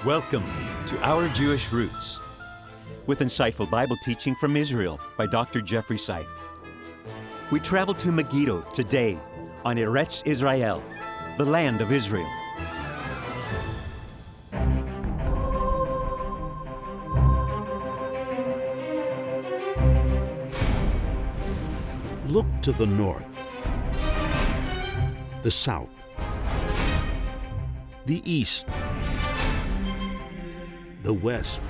Welcome to Our Jewish Roots, with insightful Bible teaching from Israel by Dr. Jeffrey Seif. We travel to Megiddo today on Eretz Israel, the land of Israel. Look to the north, the south, the east, the west.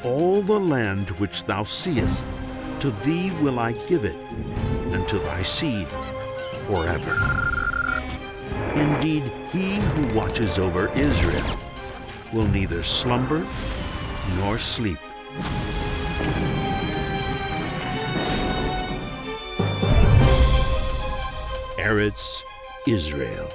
All the land which thou seest, to thee will I give it, and to thy seed forever. Indeed, he who watches over Israel will neither slumber nor sleep. Eretz Israel.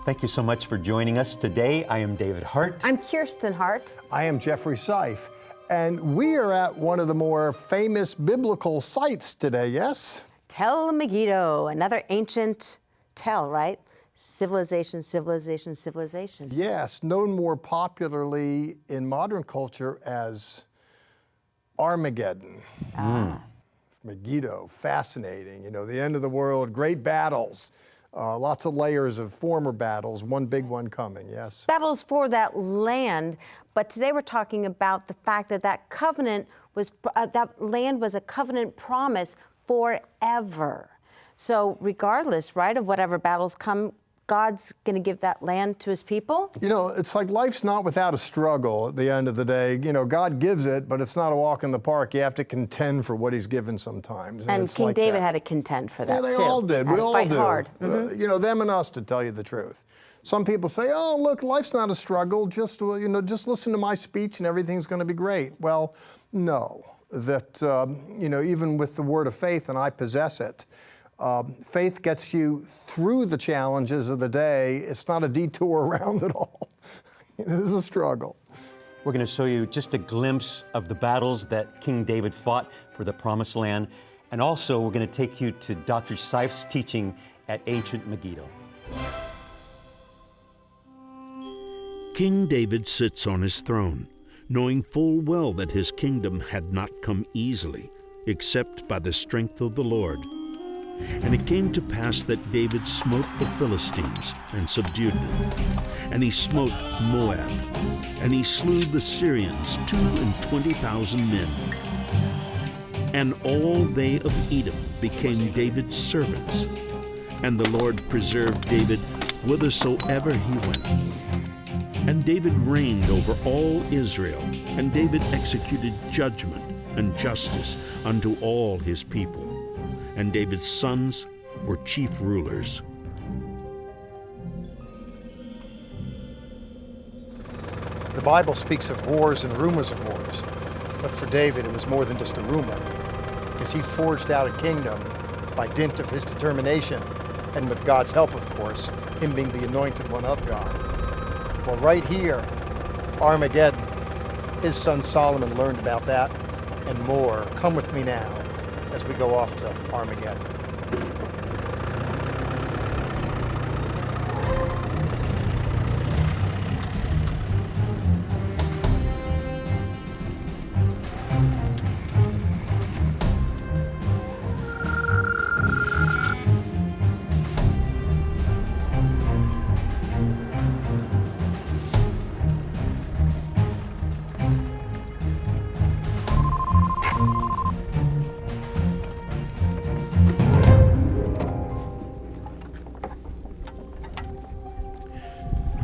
Thank you so much for joining us today. I am David Hart. I'm Kirsten Hart. I am Jeffrey Seif, and we are at one of the more famous biblical sites today, yes? Tel Megiddo, another ancient tell, right? Civilization. Yes, known more popularly in modern culture as Armageddon. Megiddo, fascinating. You know, the end of the world, great battles, lots of layers of former battles, one big one coming, yes? Battles for that land, but today we're talking about the fact that that covenant was, that land was a covenant promise forever. So regardless, right, of whatever battles come, God's going to give that land to his people? You know, it's like life's not without a struggle at the end of the day. You know, God gives it, but it's not a walk in the park. You have to contend for what he's given sometimes. And King David had to contend for that, too. Yeah, they all did. We all do. Fight hard. You know, them and us, to tell you the truth. Some people say, oh, look, life's not a struggle. Just, you know, just listen to my speech and everything's going to be great. Well, no. That, you know, even with the word of faith, and I possess it, faith gets you through the challenges of the day. It's not a detour around it all. It is a struggle. We're going to show you just a glimpse of the battles that King David fought for the Promised Land. And also, we're going to take you to Dr. Seif's teaching at ancient Megiddo. King David sits on his throne, knowing full well that his kingdom had not come easily, except by the strength of the Lord. And it came to pass that David smote the Philistines and subdued them. And he smote Moab, and he slew the Syrians 22,000 men. And all they of Edom became David's servants. And the Lord preserved David whithersoever he went. And David reigned over all Israel, and David executed judgment and justice unto all his people. And David's sons were chief rulers. The Bible speaks of wars and rumors of wars, but for David it was more than just a rumor, because he forged out a kingdom by dint of his determination, and with God's help, of course, him being the anointed one of God. Well, right here, Armageddon, his son Solomon learned about that and more. Come with me now as we go off to Armageddon.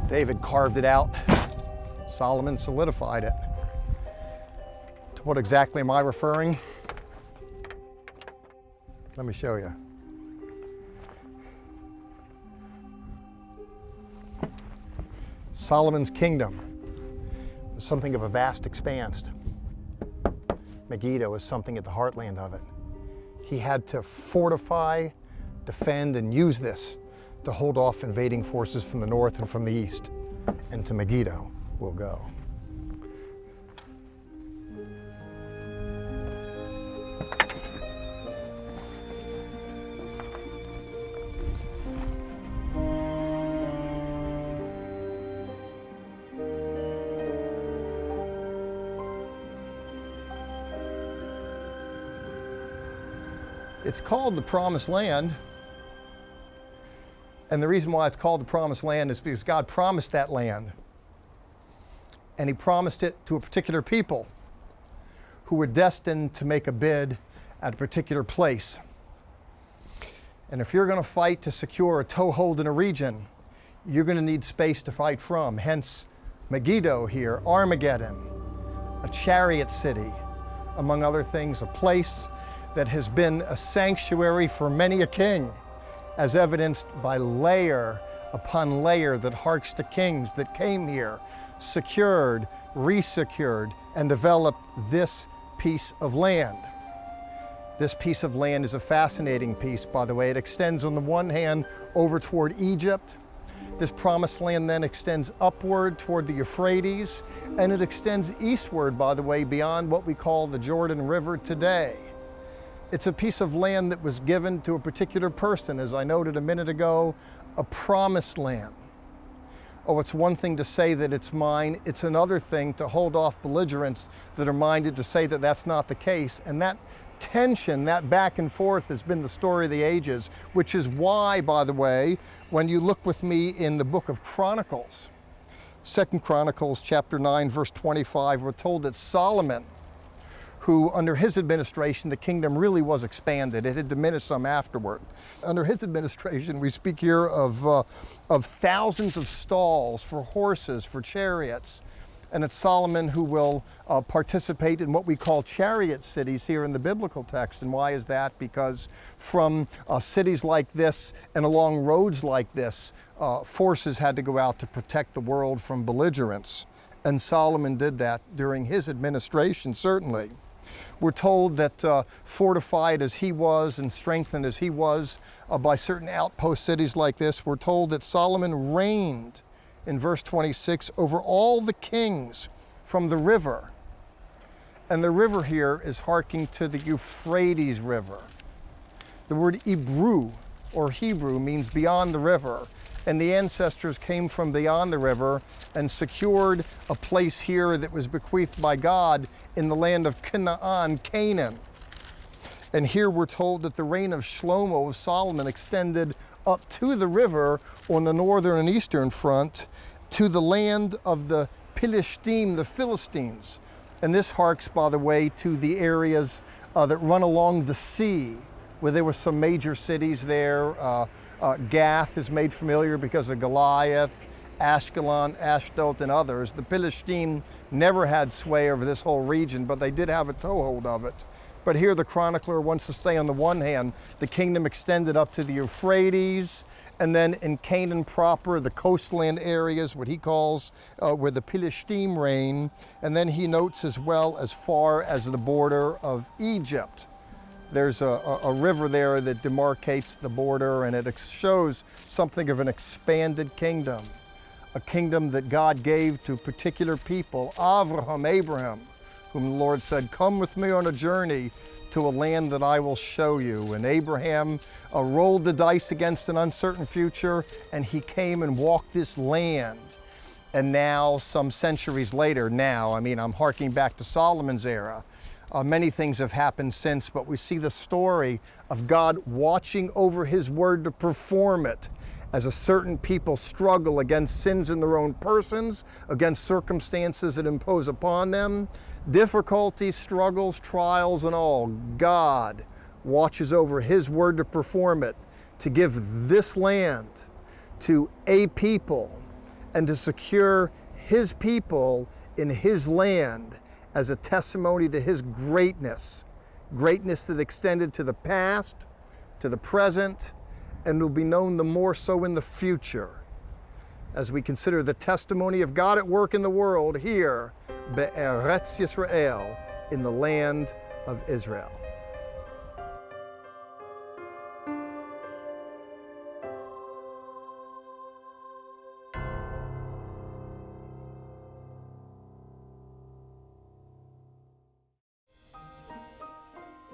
David carved it out. Solomon solidified it. To what exactly am I referring? Let me show you. Solomon's kingdom was something of a vast expanse. Megiddo was something at the heartland of it. He had to fortify, defend, and use this to hold off invading forces from the north and from the east. and to Megiddo we'll go. It's called the Promised Land, and the reason why it's called the Promised Land is because God promised that land, and He promised it to a particular people who were destined to make a bid at a particular place. And if you're going to fight to secure a toehold in a region, you're going to need space to fight from. Hence, Megiddo here, Armageddon, a chariot city, among other things, a place that has been a sanctuary for many a king, as evidenced by layer upon layer that harks to kings that came here, secured, resecured, and developed this piece of land. This piece of land is a fascinating piece, by the way. It extends on the one hand over toward Egypt. This promised land then extends upward toward the Euphrates, and it extends eastward, by the way, beyond what we call the Jordan River today. It's a piece of land that was given to a particular person, as I noted a minute ago, a promised land. Oh, it's one thing to say that it's mine. It's another thing to hold off belligerents that are minded to say that that's not the case. And that tension, that back and forth has been the story of the ages, which is why, by the way, when you look with me in the book of Chronicles, 2 Chronicles chapter 9, verse 25, we're told that Solomon, who under his administration, the kingdom really was expanded. It had diminished some afterward. Under his administration, we speak here of thousands of stalls for horses, for chariots. And it's Solomon who will participate in what we call chariot cities here in the biblical text. And why is that? Because from cities like this and along roads like this, forces had to go out to protect the world from belligerents. And Solomon did that during his administration, certainly. We're told that fortified as he was and strengthened as he was by certain outpost cities like this, we're told that Solomon reigned, in verse 26, over all the kings from the river. And the river here is harking to the Euphrates River. The word Hebrew, or Hebrew, means beyond the river. And the ancestors came from beyond the river and secured a place here that was bequeathed by God in the land of Canaan. And here we're told that the reign of Shlomo, of Solomon, extended up to the river on the northern and eastern front to the land of the Philistine, the Philistines. And this harks, by the way, to the areas that run along the sea, where there were some major cities there. Gath is made familiar because of Goliath, Ashkelon, Ashdod, and others. The Philistine never had sway over this whole region, but they did have a toehold of it. But here the chronicler wants to say, on the one hand, the kingdom extended up to the Euphrates, and then in Canaan proper, the coastland areas, what he calls where the Philistine reign. And then he notes as well as far as the border of Egypt. There's a river there that demarcates the border, and it shows something of an expanded kingdom, a kingdom that God gave to particular people, Abraham, whom the Lord said, "Come with me on a journey to a land that I will show you." And Abraham rolled the dice against an uncertain future, and he came and walked this land. And now, some centuries later, I'm harking back to Solomon's era, many things have happened since, but we see the story of God watching over his word to perform it as a certain people struggle against sins in their own persons, against circumstances that impose upon them, difficulties, struggles, trials, and all. God watches over his word to perform it, to give this land to a people and to secure his people in his land as a testimony to his greatness that extended to the past, to the present, and will be known the more so in the future as we consider the testimony of God at work in the world here, Eretz Israel, in the land of Israel.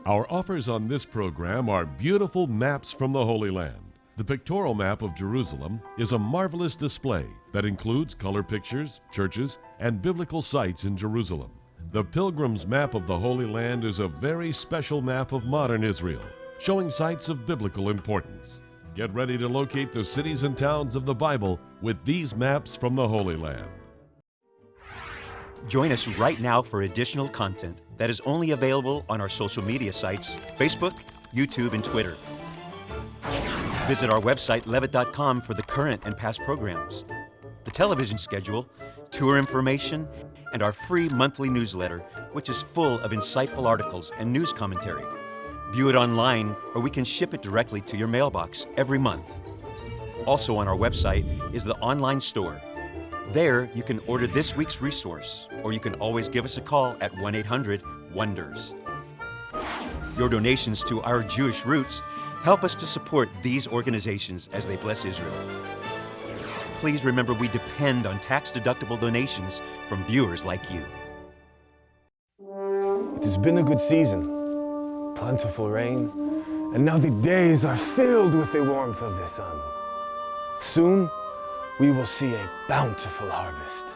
Our offers on this program are beautiful maps from the Holy Land. The pictorial map of Jerusalem is a marvelous display that includes color pictures, churches, and biblical sites in Jerusalem. The Pilgrim's Map of the Holy Land is a very special map of modern Israel, showing sites of biblical importance. Get ready to locate the cities and towns of the Bible with these maps from the Holy Land. Join us right now for additional content that is only available on our social media sites, Facebook, YouTube, and Twitter. Visit our website, levitt.com, for the current and past programs, the television schedule, tour information, and our free monthly newsletter, which is full of insightful articles and news commentary. View it online, or we can ship it directly to your mailbox every month. Also on our website is the online store. There, you can order this week's resource, or you can always give us a call at 1-800-WONDERS. Your donations to Our Jewish Roots help us to support these organizations as they bless Israel. Please remember we depend on tax-deductible donations from viewers like you. It has been a good season, plentiful rain, and now the days are filled with the warmth of the sun. Soon, we will see a bountiful harvest.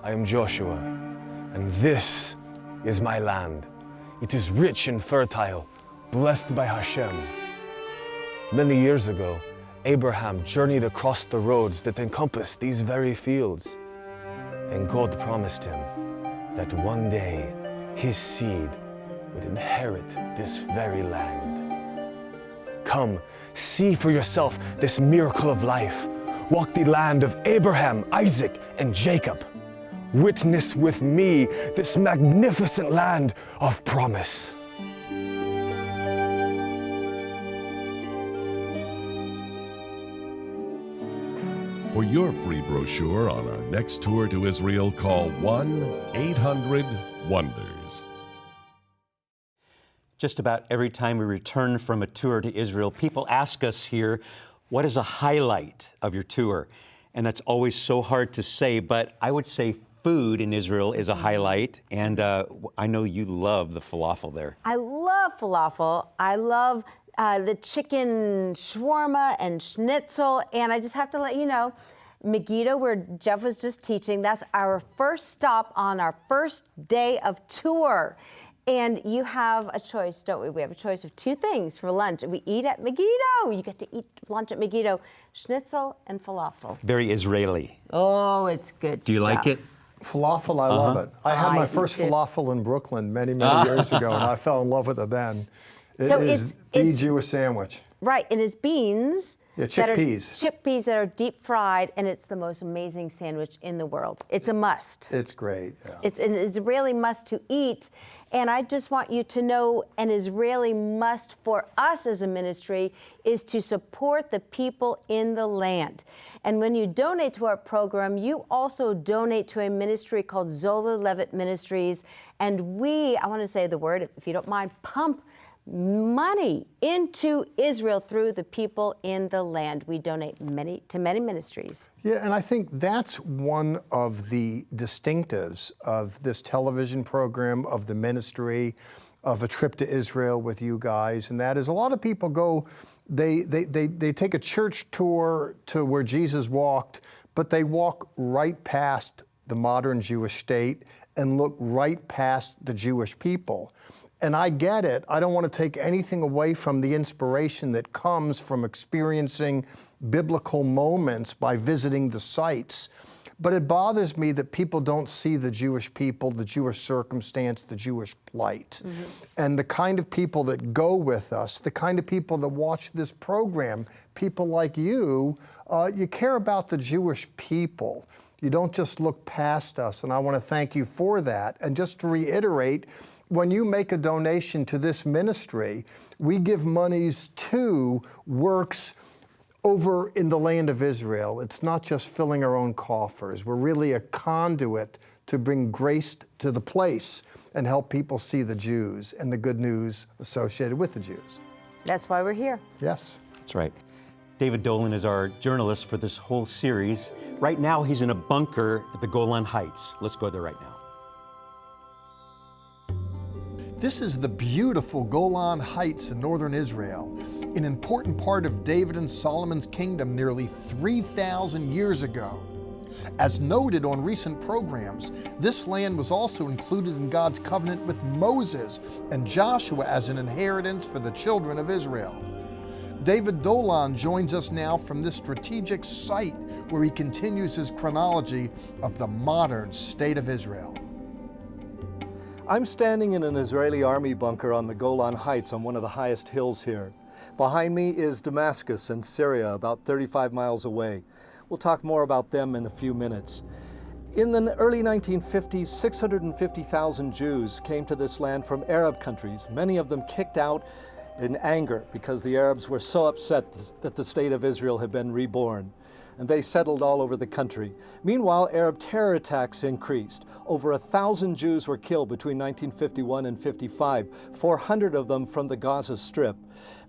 I am Joshua, and this is my land. It is rich and fertile, blessed by Hashem. Many years ago, Abraham journeyed across the roads that encompass these very fields, and God promised him that one day his seed would inherit this very land. Come, see for yourself this miracle of life. Walk the land of Abraham, Isaac, and Jacob. Witness with me this magnificent land of promise. For your free brochure on our next tour to Israel, call 1-800-WONDERS. Just about every time we return from a tour to Israel, people ask us here, what is a highlight of your tour? And that's always so hard to say, but I would say food in Israel is a highlight, and I know you love the falafel there. I love falafel. I love the chicken shawarma and schnitzel, and I just have to let you know, Megiddo, where Jeff was just teaching, that's our first stop on our first day of tour. And you have a choice, don't we? We have a choice of two things for lunch. We eat at Megiddo. You get to eat lunch at Megiddo, schnitzel and falafel. Very Israeli. Oh, it's good Do you like it? Falafel, I love it. I had my first falafel in Brooklyn many, many years ago, and I fell in love with it then. It is the Jewish sandwich. Right, and it's beans. Yeah, chickpeas. Chickpeas that are deep fried, and it's the most amazing sandwich in the world. It's a must. It's great, yeah. It's an Israeli must to eat. And I just want you to know an Israeli must for us as a ministry is to support the people in the land. And when you donate to our program, you also donate to a ministry called Zola Levitt Ministries. And we, I want to say the word, if you don't mind, pump money into Israel through the people in the land. We donate to many ministries. Yeah, and I think that's one of the distinctives of this television program, of the ministry, of a trip to Israel with you guys, and that is a lot of people go, they take a church tour to where Jesus walked, but they walk right past the modern Jewish state and look right past the Jewish people. And I get it. I don't want to take anything away from the inspiration that comes from experiencing biblical moments by visiting the sites. But it bothers me that people don't see the Jewish people, the Jewish circumstance, the Jewish plight. Mm-hmm. And the kind of people that go with us, the kind of people that watch this program, people like you care about the Jewish people. You don't just look past us, and I want to thank you for that. And just to reiterate, when you make a donation to this ministry, we give monies to works over in the land of Israel. It's not just filling our own coffers. We're really a conduit to bring grace to the place and help people see the Jews and the good news associated with the Jews. That's why we're here. Yes. That's right. David Dolan is our journalist for this whole series. Right now, he's in a bunker at the Golan Heights. Let's go there right now. This is the beautiful Golan Heights in northern Israel, an important part of David and Solomon's kingdom nearly 3,000 years ago. As noted on recent programs, this land was also included in God's covenant with Moses and Joshua as an inheritance for the children of Israel. David Dolan joins us now from this strategic site where he continues his chronology of the modern state of Israel. I'm standing in an Israeli army bunker on the Golan Heights on one of the highest hills here. Behind me is Damascus in Syria, about 35 miles away. We'll talk more about them in a few minutes. In the early 1950s, 650,000 Jews came to this land from Arab countries, many of them kicked out in anger because the Arabs were so upset that the state of Israel had been reborn. And they settled all over the country. Meanwhile, Arab terror attacks increased. Over 1,000 Jews were killed between 1951 and 55, 400 of them from the Gaza Strip.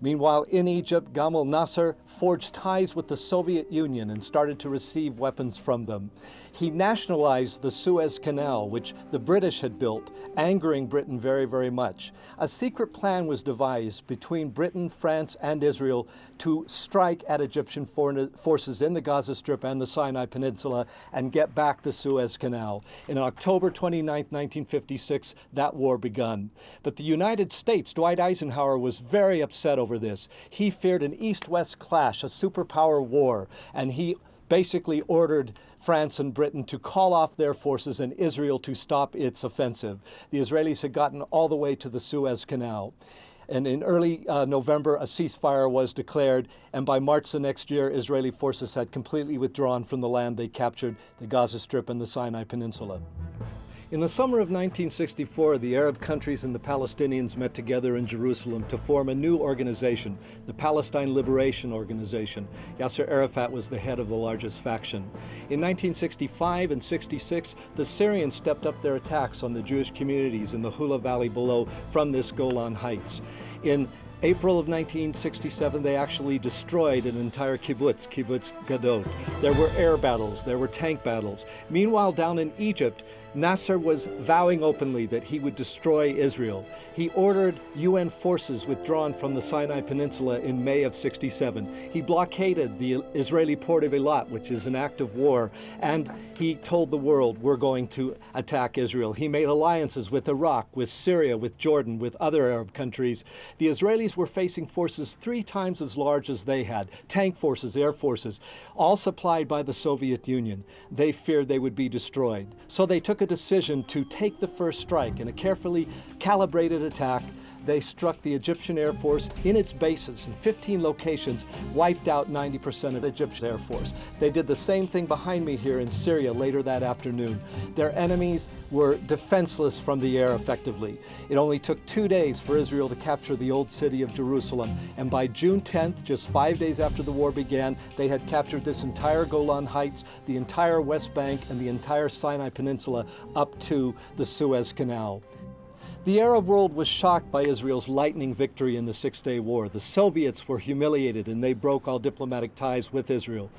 Meanwhile, in Egypt, Gamal Nasser forged ties with the Soviet Union and started to receive weapons from them. He nationalized the Suez Canal, which the British had built, angering Britain very, very much. A secret plan was devised between Britain, France, and Israel to strike at Egyptian forces in the Gaza Strip and the Sinai Peninsula and get back the Suez Canal. In October 29, 1956, that war begun. But the United States, Dwight Eisenhower, was very upset over this. He feared an East-West clash, a superpower war, and he basically ordered France and Britain to call off their forces and Israel to stop its offensive. The Israelis had gotten all the way to the Suez Canal. And in early November, a ceasefire was declared, and by March the next year, Israeli forces had completely withdrawn from the land they captured, the Gaza Strip and the Sinai Peninsula. In the summer of 1964, the Arab countries and the Palestinians met together in Jerusalem to form a new organization, the Palestine Liberation Organization. Yasser Arafat was the head of the largest faction. In 1965 and 66, the Syrians stepped up their attacks on the Jewish communities in the Hula Valley below from this Golan Heights. In April of 1967, they actually destroyed an entire kibbutz, Kibbutz Gadot. There were air battles, there were tank battles. Meanwhile, down in Egypt, Nasser was vowing openly that he would destroy Israel. He ordered UN forces withdrawn from the Sinai Peninsula in May of '67. He blockaded the Israeli port of Eilat, which is an act of war, and he told the world, we're going to attack Israel. He made alliances with Iraq, with Syria, with Jordan, with other Arab countries. The Israelis were facing forces 3 times as large as they had, tank forces, air forces, all supplied by the Soviet Union. They feared they would be destroyed. So they took a decision to take the first strike. In a carefully calibrated attack, they struck the Egyptian Air Force in its bases in 15 locations, wiped out 90% of Egypt's Air Force. They did the same thing behind me here in Syria later that afternoon. Their enemies were defenseless from the air effectively. It only took 2 days for Israel to capture the old city of Jerusalem, and by June 10th, just 5 days after the war began, they had captured this entire Golan Heights, the entire West Bank, and the entire Sinai Peninsula up to the Suez Canal. The Arab world was shocked by Israel's lightning victory in the Six-Day War. The Soviets were humiliated and they broke all diplomatic ties with Israel.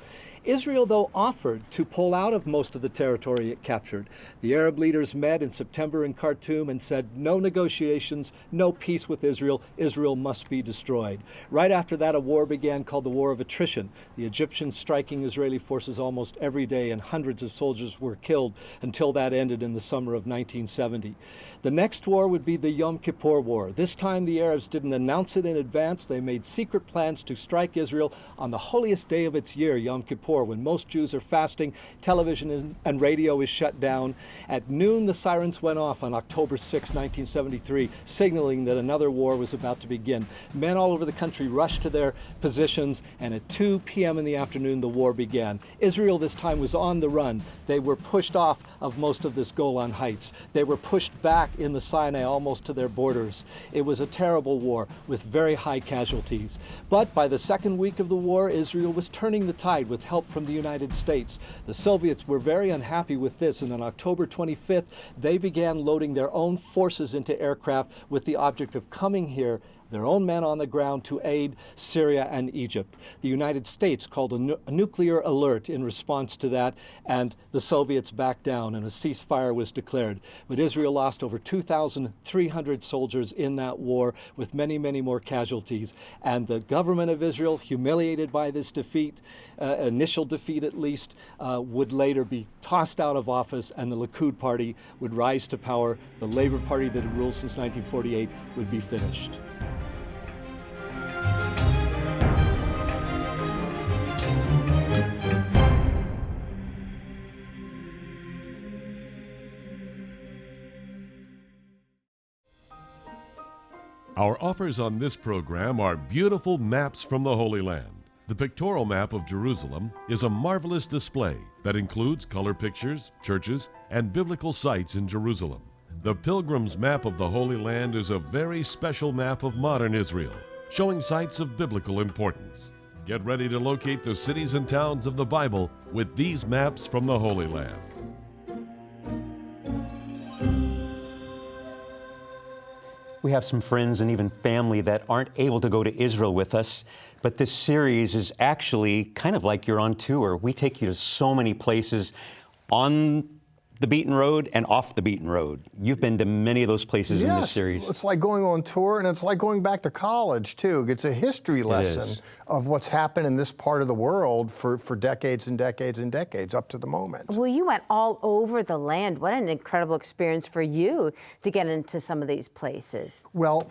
Israel, though, offered to pull out of most of the territory it captured. The Arab leaders met in September in Khartoum and said, no negotiations, no peace with Israel. Israel must be destroyed. Right after that, a war began called the War of Attrition. The Egyptians striking Israeli forces almost every day, and hundreds of soldiers were killed until that ended in the summer of 1970. The next war would be the Yom Kippur War. This time the Arabs didn't announce it in advance. They made secret plans to strike Israel on the holiest day of its year, Yom Kippur, when most Jews are fasting, television and radio is shut down. At noon, the sirens went off on October 6, 1973, signaling that another war was about to begin. Men all over the country rushed to their positions, and at 2 p.m. in the afternoon, the war began. Israel this time was on the run. They were pushed off of most of this Golan Heights. They were pushed back in the Sinai almost to their borders. It was a terrible war with very high casualties. But by the second week of the war, Israel was turning the tide with help from the United States. The Soviets were very unhappy with this, and on October 25th, they began loading their own forces into aircraft with the object of coming here their own men on the ground to aid Syria and Egypt. The United States called a nuclear alert in response to that, and the Soviets backed down and a ceasefire was declared. But Israel lost over 2,300 soldiers in that war, with many, many more casualties. And the government of Israel, humiliated by this defeat, initial defeat at least, would later be tossed out of office, and the Likud party would rise to power. The Labor Party that had ruled since 1948 would be finished. Our offers on this program are beautiful maps from the Holy Land. The pictorial map of Jerusalem is a marvelous display that includes color pictures, churches, and biblical sites in Jerusalem. The Pilgrim's Map of the Holy Land is a very special map of modern Israel, showing sites of biblical importance. Get ready to locate the cities and towns of the Bible with these maps from the Holy Land. We have some friends and even family that aren't able to go to Israel with us, but this series is actually kind of like you're on tour. We take you to so many places on the beaten road and off the beaten road. You've been to many of those places in this series. It's like going on tour, and it's like going back to college, too. It's a history lesson of what's happened in this part of the world for decades and decades and decades, up to the moment. Well, you went all over the land. What an incredible experience for you to get into some of these places. Well,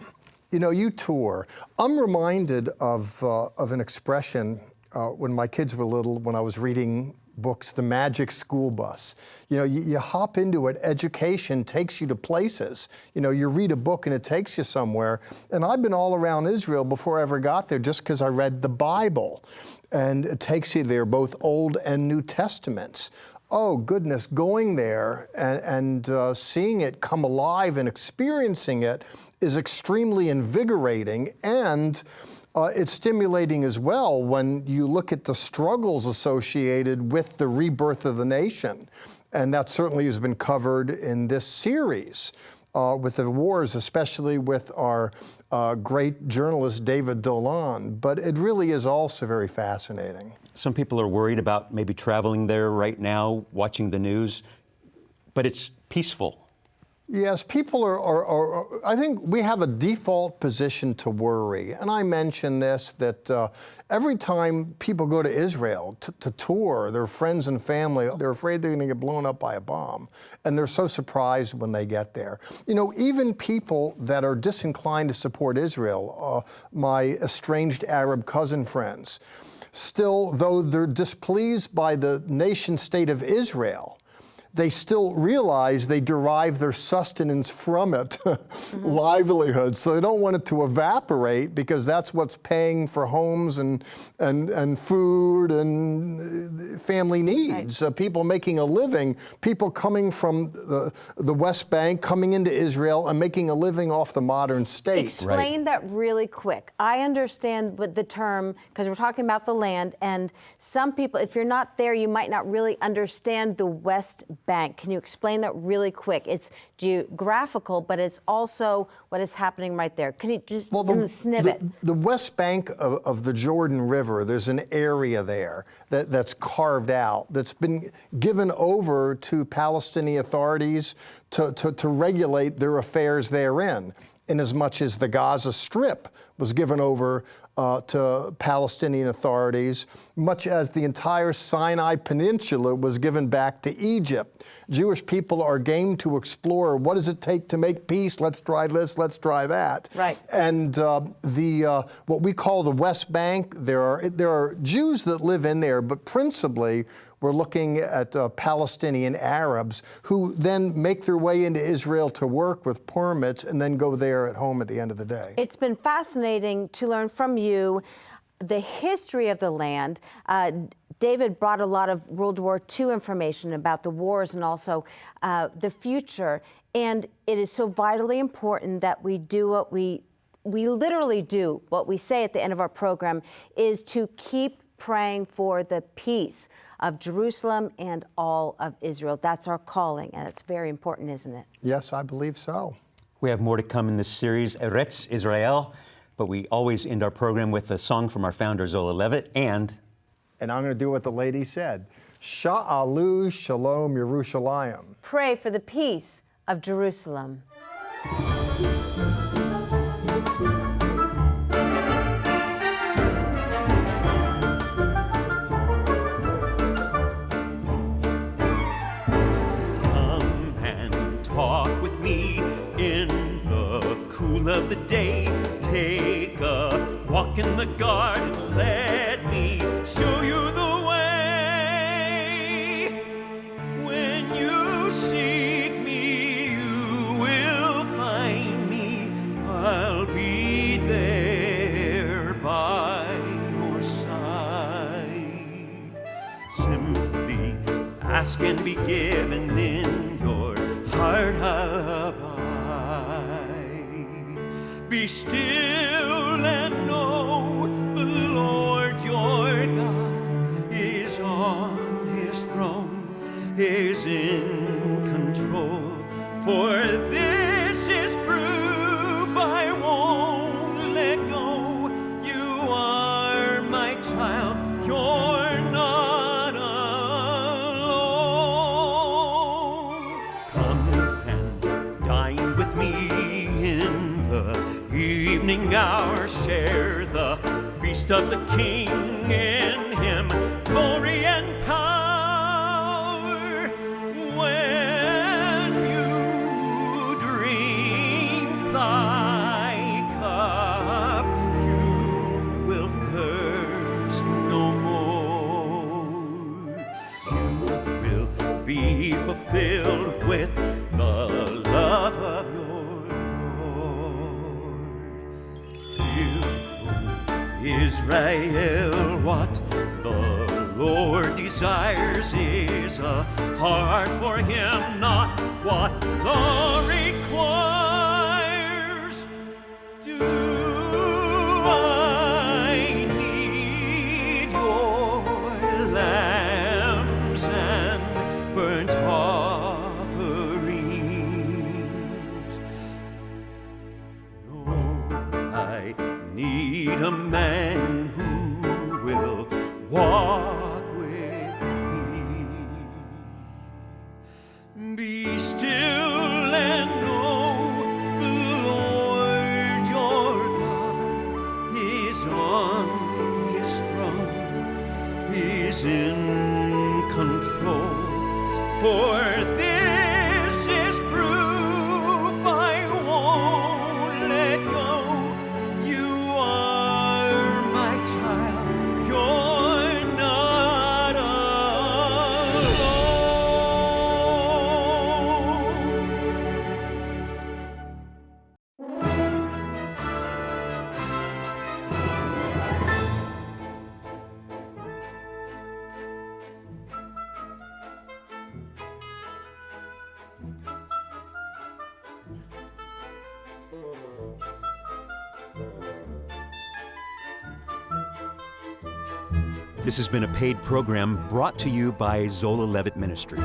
you know, you tour. I'm reminded of an expression when my kids were little, when I was reading books, The Magic School Bus. You know, you hop into it, education takes you to places. You know, you read a book and it takes you somewhere. And I've been all around Israel before I ever got there just because I read the Bible. And it takes you there, both Old and New Testaments. Oh, goodness, going there and seeing it come alive and experiencing it is extremely invigorating, and it's stimulating as well when you look at the struggles associated with the rebirth of the nation. And that certainly has been covered in this series with the wars, especially with our great journalist, David Dolan. But it really is also very fascinating. Some people are worried about maybe traveling there right now, watching the news, but it's peaceful. Yes, people are I think we have a default position to worry. And I mentioned this, that every time people go to Israel to tour, their friends and family, they're afraid they're going to get blown up by a bomb. And they're so surprised when they get there. You know, even people that are disinclined to support Israel, my estranged Arab cousin friends, still, though they're displeased by the nation state of Israel, they still realize they derive their sustenance from it, livelihood. So they don't want it to evaporate, because that's what's paying for homes and food and family needs. Right. People making a living, people coming from the West Bank, coming into Israel and making a living off the modern state. Explain that really quick. I understand what the term, because we're talking about the land, and some people, if you're not there, you might not really understand the West Bank. Can you explain that really quick? It's geographical, but it's also what is happening right there. Can you just snippet? The West Bank of the Jordan River, there's an area there that's carved out, that's been given over to Palestinian authorities to regulate their affairs therein, inasmuch as the Gaza Strip was given over to Palestinian authorities, much as the entire Sinai Peninsula was given back to Egypt. Jewish people are game to explore, what does it take to make peace? Let's try this, let's try that. Right. And what we call the West Bank, there are Jews that live in there, but principally we're looking at Palestinian Arabs who then make their way into Israel to work with permits and then go there at home at the end of the day. It's been fascinating to learn from you the history of the land. David brought a lot of World War II information about the wars and also the future. And it is so vitally important that we do what we literally do what we say at the end of our program, is to keep praying for the peace of Jerusalem and all of Israel. That's our calling, and it's very important, isn't it? Yes, I believe so. We have more to come in this series, Eretz Israel. But we always end our program with a song from our founder, Zola Levitt, and I'm going to do what the lady said. Sha'alu Shalom Yerushalayim. Pray for the peace of Jerusalem. Come and talk with me in the cool of the day. Take a walk in the garden, let me show you the way. When you seek me, you will find me. I'll be there by your side. Simply ask and be given, in your heart I'll abide. Be still and know the Lord your God is on his throne, is in control. For this is proof I won't let go. You are my child, you're not alone. Come and dine with me in the evening hour, share the feast of the King, in him glory and power. When you drink thy cup, you will thirst no more. You will be fulfilled with the love of your Israel, what the Lord desires is a heart for him, not what law requires. Do I need your lambs and burnt offerings? No, I need a man who will walk with me. Be still and know the Lord your God is on his throne, is in control. For this is proof I won't let go. You are my child, you're not This has been a paid program brought to you by Zola Levitt Ministry.